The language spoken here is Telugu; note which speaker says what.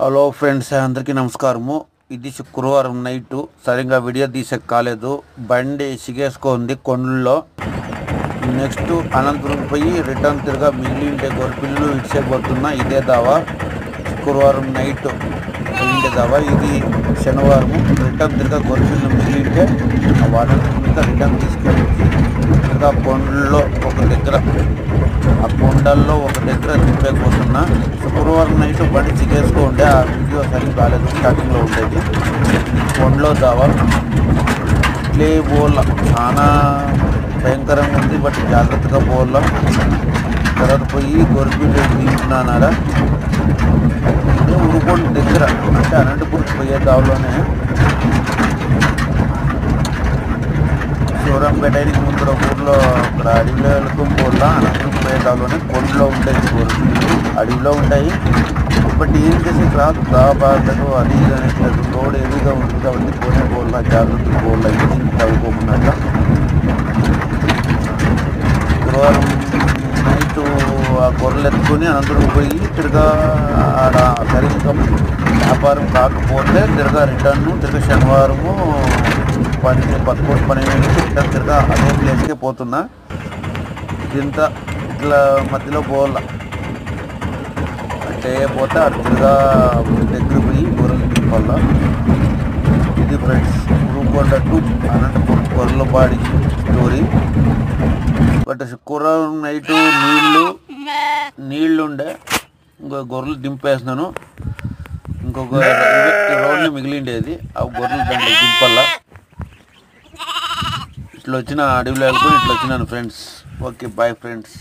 Speaker 1: హలో ఫ్రెండ్స్, అందరికీ నమస్కారము. ఇది శుక్రవారం నైటు సరిగ్గా వీడియో తీసే కాలేదు. బండి సిగేసుకుంది కొండల్లో. నెక్స్ట్ అనంతపురం పోయి రిటర్న్ తిరగా మిగిలిండే గొర్రెపిల్లలు ఇచ్చేపోతున్నా. ఇదే దావా శుక్రవారం నైట్ పోయిండే దావా. ఇది శనివారం రిటర్న్ తిరగా గొర్రెపిల్లలు మిగిలింటే అనంతపురం రిటర్న్ తీసుకెళ్ళి తిరగా కొండల్లో ఒక దగ్గర ఒక దగ్గర దింపేకపోతున్నా. శుక్రవారం నైట్ బండి చికేసుకో ఉండే. ఆ వీడియో సరిగ్గా కాలేదు, స్టార్టింగ్లో ఉండేది. కొండలో దావా ఇట్లే పోవాల, చాలా భయంకరంగా ఉంది. బట్ జాగ్రత్తగా పోవాల. తర్వాత పోయి గొర్రెపిల్లి దింపుతున్నారా ఉరుకోండి దగ్గర, అంటే అనంతపురం పోయే దావలోనే శివరంపేటకి ముందర ఊర్లో అక్కడ అడవిలో వెళ్ళకుండా అనంతపురం పోయే దావలోనే కొండలో ఉండేది గొర్రెపిల్లు. అడవిలో ఉంటాయి. బట్ ఏం చేసి రాదు దాబాగలు అది ఇది అనేది రోడ్ హెవీగా ఉంటుంది కాబట్టి పోలే జాగ్రత్తగా పోవాల, ఇది తగ్గుకోకుండా. శుక్రవారం నైట్ ఆ గొర్రెలు ఎత్తుకొని అనంతపురం పోయి తిరగా ఆడ సరిగ్గా వ్యాపారం కాకపోతే తిరగా తిరగా శనివారము 11-12 రిటర్న్ తిరగా అదే ప్లేస్కే పోతున్నా. ఇంత ఇట్లా మధ్యలో పోవాల అంటే పోతే అటు తిరగా దగ్గర పోయి గొర్రెలు తిప్పాల. ఇది ఫ్రెండ్స్ ఉరుకొండ టు అనంతపురం గొర్రెల బాడి స్టోరీ. బట్ శుక్రవారం నైటు నీళ్ళుండే ఇంకో గొర్రెలు దింపేసినాను. ఇంకొక రోడ్లు మిగిలిండేది, ఆ గొర్రెలు దాంట్లో దింపాల. ఇట్లా వచ్చిన అడవిలో వెళ్ళుకొని ఇట్లా వచ్చినాను ఫ్రెండ్స్. Okay, bye friends.